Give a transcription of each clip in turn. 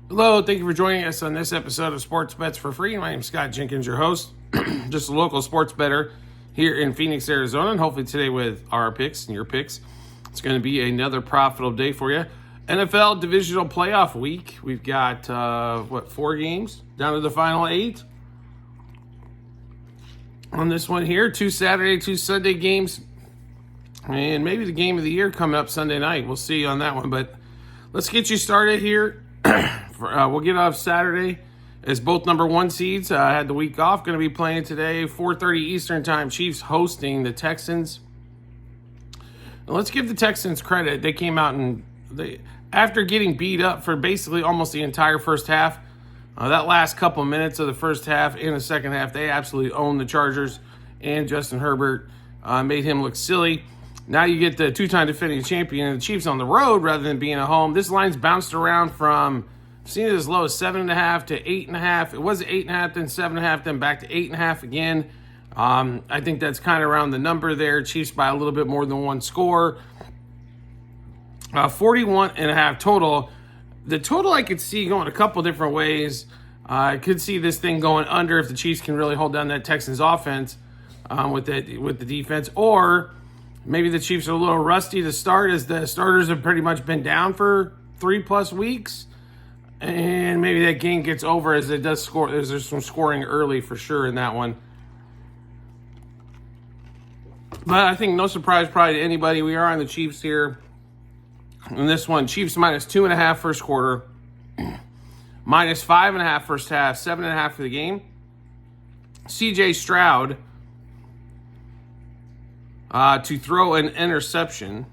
Hello, thank you for joining us on this episode of Sports Bets for Free. My name is Scott Jenkins, your host, just a local sports bettor here in Phoenix, Arizona, and hopefully today with our picks and your picks, it's going to be another profitable day for you. NFL divisional playoff week. We've got, 4 games down to the final 8 on this one here. 2 Saturday, 2 Sunday games, and maybe the game of the year coming up Sunday night. We'll see on that one, but let's get you started here. We'll get off Saturday as both number 1 seeds. Had the week off. Going to be playing today, 4:30 Eastern time. Chiefs hosting the Texans. Now, let's give the Texans credit. They came out and after getting beat up for basically almost the entire first half, that last couple minutes of the first half and the second half, they absolutely owned the Chargers, and Justin Herbert made him look silly. Now you get the 2-time defending champion and the Chiefs on the road rather than being at home. This line's bounced around from, I've seen it as low as 7.5 to 8.5. It was 8.5, then 7.5, then back to 8.5 again. I think that's kind of around the number there. Chiefs by a little bit more than 1 score. 41.5 total. The total I could see going a couple different ways. I could see this thing going under if the Chiefs can really hold down that Texans offense with the defense, or maybe the Chiefs are a little rusty to start, as the starters have pretty much been down for 3+ weeks. And maybe that game gets over as it does score. There's some scoring early for sure in that one. But I think no surprise probably to anybody. We are on the Chiefs here. In this one, Chiefs minus 2.5 first quarter. Minus 5.5 first half. 7.5 for the game. C.J. Stroud to throw an interception.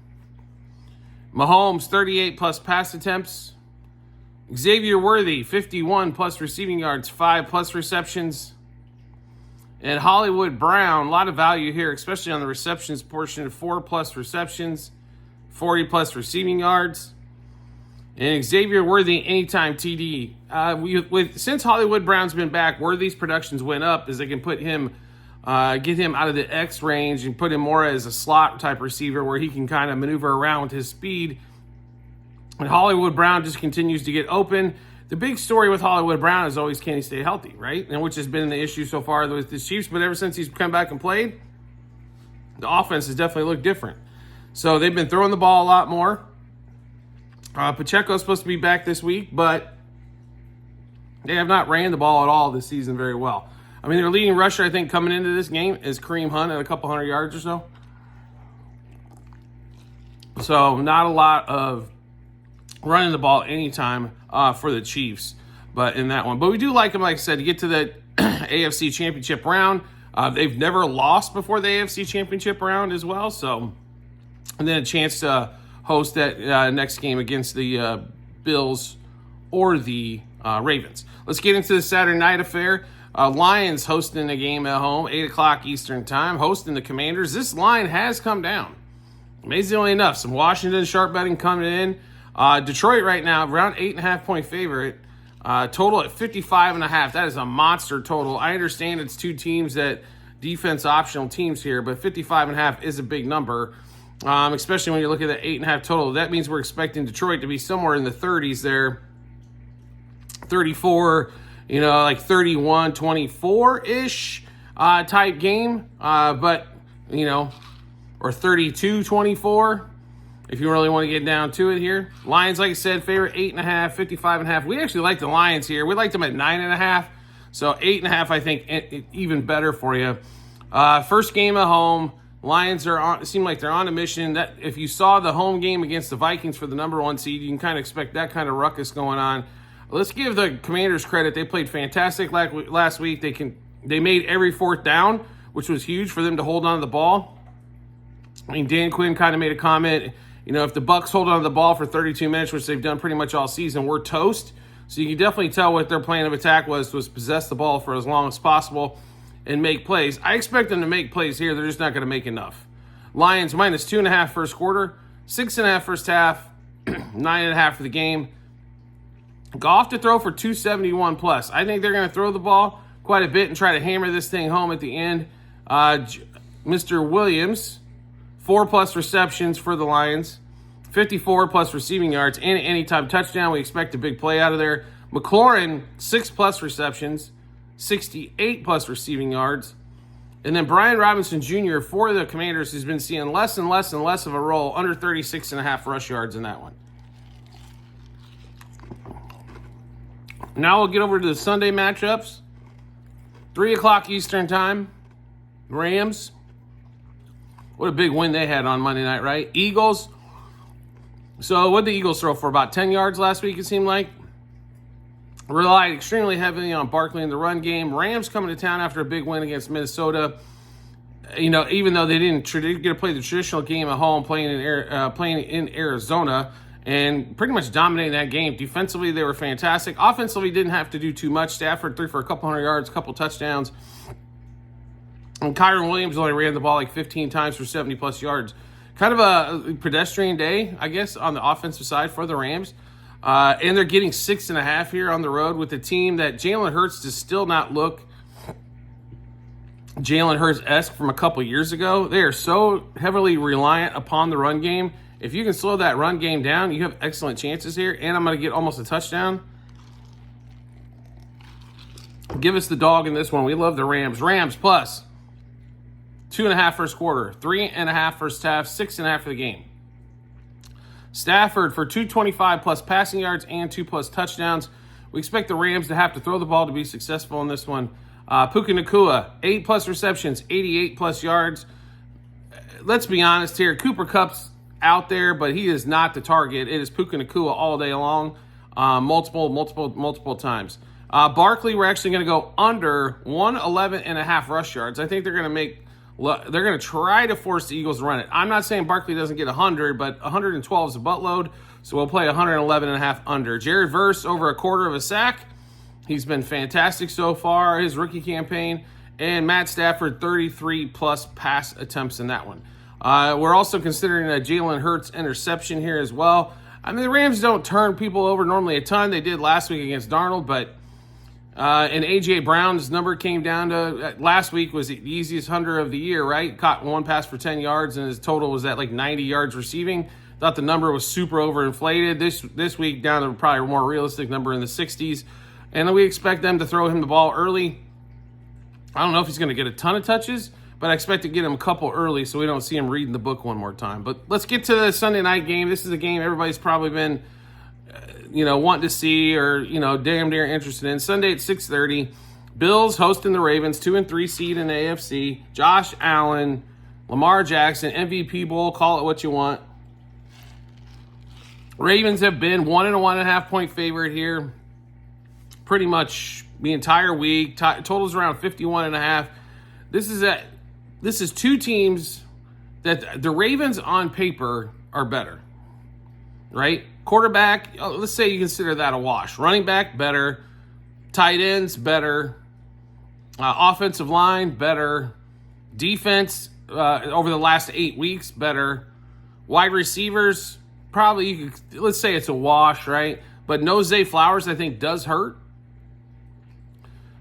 Mahomes, 38+ pass attempts. Xavier Worthy, 51+ receiving yards, 5+ receptions. And Hollywood Brown, a lot of value here, especially on the receptions portion, 4+ receptions, 40+ receiving yards. And Xavier Worthy, anytime TD. Since Hollywood Brown's been back, Worthy's productions went up as they can put him, get him out of the X range and put him more as a slot type receiver where he can kind of maneuver around with his speed. And Hollywood Brown just continues to get open. The big story with Hollywood Brown is always, can he stay healthy, right? And which has been the issue so far with the Chiefs. But ever since he's come back and played, the offense has definitely looked different. So they've been throwing the ball a lot more. Pacheco's supposed to be back this week, but they have not ran the ball at all this season very well. I mean, their leading rusher, I think, coming into this game is Kareem Hunt at a couple hundred yards or so. So not a lot of running the ball anytime for the Chiefs, but in that one. But we do like them, like I said, to get to the AFC Championship round. They've never lost before the AFC Championship round as well, so, and then a chance to host that next game against the Bills or the Ravens. Let's get into the Saturday night affair. Lions hosting a game at home, 8 o'clock Eastern time, hosting the Commanders. This line has come down. Amazingly enough, some Washington sharp betting coming in. Detroit right now, around 8.5-point favorite. Total at 55.5. That is a monster total. I understand it's 2 teams that defense optional teams here, but 55.5 is a big number, especially when you look at the 8.5 total. That means we're expecting Detroit to be somewhere in the 30s there. 34, like 31-24-ish type game, but, or 32-24. If you really want to get down to it here. Lions, like I said, favorite 8.5, 55.5. We actually like the Lions here. We liked them at 9.5. So 8.5, I think, even better for you. First game at home. Lions seem like they're on a mission. That if you saw the home game against the Vikings for the number 1 seed, you can kind of expect that kind of ruckus going on. Let's give the Commanders credit. They played fantastic last week. They made every 4th down, which was huge for them to hold on to the ball. I mean, Dan Quinn kind of made a comment. If the Bucs hold on to the ball for 32 minutes, which they've done pretty much all season, we're toast. So you can definitely tell what their plan of attack was possess the ball for as long as possible and make plays. I expect them to make plays here. They're just not going to make enough. Lions minus 2.5 first quarter, 6.5 first half, 9.5 for the game. Goff to throw for 271 plus. I think they're going to throw the ball quite a bit and try to hammer this thing home at the end. Mr. Williams, 4+ receptions for the Lions, 54+ receiving yards, and an anytime touchdown. We expect a big play out of there. McLaurin, 6+ receptions, 68+ receiving yards. And then Brian Robinson Jr. for the Commanders has been seeing less and less and less of a role, under 36.5 rush yards in that one. Now we'll get over to the Sunday matchups. 3 o'clock Eastern time. Rams. What a big win they had on Monday night, right? Eagles. So what did the Eagles throw for? About 10 yards last week, it seemed like. Relied extremely heavily on Barkley in the run game. Rams coming to town after a big win against Minnesota. You know, even though they didn't get to play the traditional game at home, playing in Arizona, and pretty much dominating that game. Defensively, they were fantastic. Offensively, didn't have to do too much. Stafford threw for a couple hundred yards, a couple touchdowns. And Kyron Williams only ran the ball like 15 times for 70+ yards. Kind of a pedestrian day, I guess, on the offensive side for the Rams. And they're getting 6.5 here on the road with a team that Jalen Hurts does still not look Jalen Hurts-esque from a couple years ago. They are so heavily reliant upon the run game. If you can slow that run game down, you have excellent chances here. And I'm going to get almost a touchdown. Give us the dog in this one. We love the Rams. Rams plus 2.5 first quarter, 3.5 first half, 6.5 for the game. Stafford for 225+ passing yards and 2+ touchdowns. We expect the Rams to have to throw the ball to be successful in this one. Puka Nacua, 8+ receptions, 88+ yards. Let's be honest here. Cooper Kupp's out there, but he is not the target. It is Puka Nacua all day long, multiple times. Barkley, we're actually going to go under 111.5 rush yards. I think they're going to try to force the Eagles to run it. I'm not saying Barkley doesn't get 100, but 112 is a buttload, so we'll play 111.5 under. Jared Verse over a quarter of a sack. He's been fantastic so far, his rookie campaign. And Matt Stafford, 33+ pass attempts in that one. We're also considering a Jalen Hurts interception here as well. I mean, the Rams don't turn people over normally a ton. They did last week against Darnold, but and A.J. Brown's number came down to, last week was the easiest hunter of the year, right? Caught one pass for 10 yards, and his total was at like 90 yards receiving. Thought the number was super overinflated. This week down to probably a more realistic number in the 60s. And we expect them to throw him the ball early. I don't know if he's going to get a ton of touches, but I expect to get him a couple early so we don't see him reading the book one more time. But let's get to the Sunday night game. This is a game everybody's probably been wanting to see or, damn near interested in. Sunday at 6:30. Bills hosting the Ravens, 2-3 seed in the AFC. Josh Allen, Lamar Jackson, MVP Bowl, call it what you want. Ravens have been 1 and a 1.5 point favorite here pretty much the entire week. Totals around 51.5. This is two teams that the Ravens on paper are better, right? Quarterback, let's say you consider that a wash. Running back, better. Tight ends, better. Offensive line, better. Defense, over the last 8 weeks, better. Wide receivers, probably, let's say it's a wash, right? But no Zay Flowers, I think, does hurt.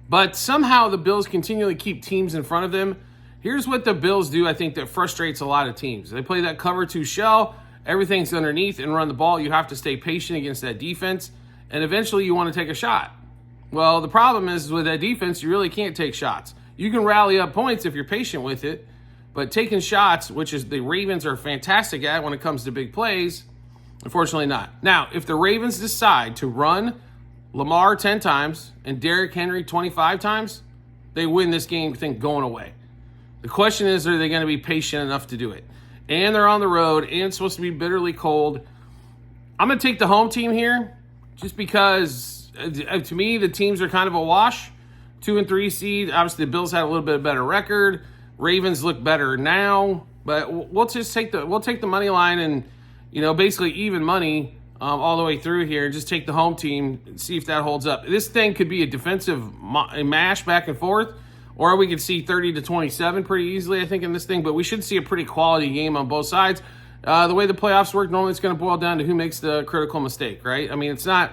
But somehow the Bills continually keep teams in front of them. Here's what the Bills do, I think, that frustrates a lot of teams. They play that cover 2 shell. Everything's underneath and run the ball. You have to stay patient against that defense. And eventually you want to take a shot. Well, the problem is with that defense, you really can't take shots. You can rally up points if you're patient with it. But taking shots, which is the Ravens are fantastic at when it comes to big plays, unfortunately not. Now, if the Ravens decide to run Lamar 10 times and Derrick Henry 25 times, they win this game, think, going away. The question is, are they going to be patient enough to do it? And they're on the road, and it's supposed to be bitterly cold. I'm going to take the home team here just because, to me, the teams are kind of a wash. 2-3 seed. Obviously, the Bills had a little bit better record. Ravens look better now. But we'll just take the money line and, basically even money all the way through here. Just take the home team and see if that holds up. This thing could be a defensive mash back and forth, or we could see 30-27 pretty easily, I think, in this thing. But we should see a pretty quality game on both sides. The way the playoffs work, normally it's going to boil down to who makes the critical mistake, right? I mean, it's not,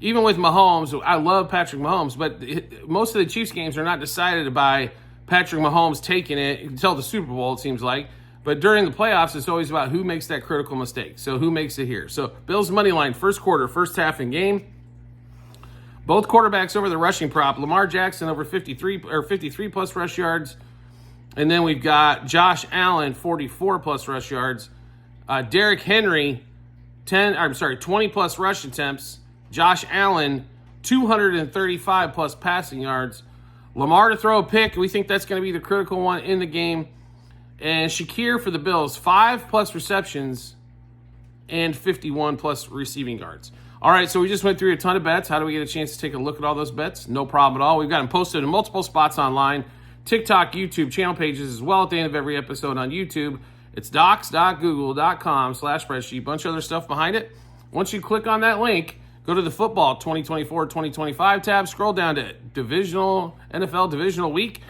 even with Mahomes, I love Patrick Mahomes, but most of the Chiefs games are not decided by Patrick Mahomes taking it until the Super Bowl, it seems like. But during the playoffs, it's always about who makes that critical mistake. So who makes it here? So Bills money line, first quarter, first half in game. Both quarterbacks over the rushing prop. Lamar Jackson over 53 plus rush yards. And then we've got Josh Allen, 44 plus rush yards. Derrick Henry, 20 plus rush attempts. Josh Allen, 235 plus passing yards. Lamar to throw a pick. We think that's going to be the critical one in the game. And Shakir for the Bills, 5 plus receptions and 51 plus receiving yards. All right, so we just went through a ton of bets. How do we get a chance to take a look at all those bets? No problem at all. We've got them posted in multiple spots online, TikTok, YouTube, channel pages as well at the end of every episode on YouTube. It's docs.google.com/spreadsheet. Bunch of other stuff behind it. Once you click on that link, go to the football 2024-2025 tab, scroll down to NFL Divisional Week.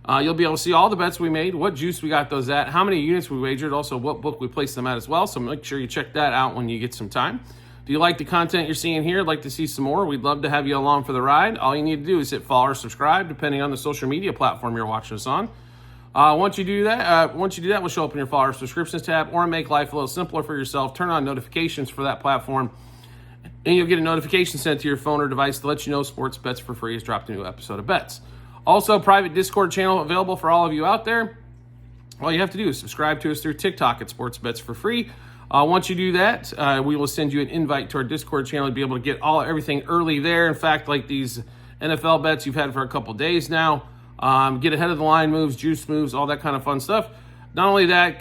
You'll be able to see all the bets we made, what juice we got those at, how many units we wagered, also what book we placed them at as well. So make sure you check that out when you get some time. If you like the content you're seeing here, like to see some more, we'd love to have you along for the ride. All you need to do is hit follow or subscribe, depending on the social media platform you're watching us on. Once you do that, we'll show up in your follow or subscriptions tab, or make life a little simpler for yourself. Turn on notifications for that platform, and you'll get a notification sent to your phone or device to let you know Sports Bets for Free has dropped a new episode of Bets. Also, private Discord channel available for all of you out there. All you have to do is subscribe to us through TikTok at Sports Bets for Free. Once you do that, we will send you an invite to our Discord channel to be able to get everything early there. In fact, like these NFL bets you've had for a couple days now, get ahead of the line moves, juice moves, all that kind of fun stuff. Not only that,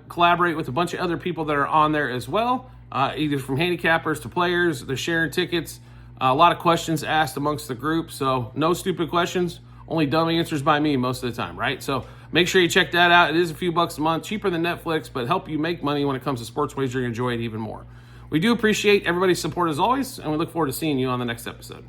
collaborate with a bunch of other people that are on there as well, either from handicappers to players. They're sharing tickets. A lot of questions asked amongst the group, so no stupid questions, only dumb answers by me most of the time, right? So make sure you check that out. It is a few bucks a month, cheaper than Netflix, but help you make money when it comes to sports wagering. Enjoy it even more. We do appreciate everybody's support as always, and we look forward to seeing you on the next episode.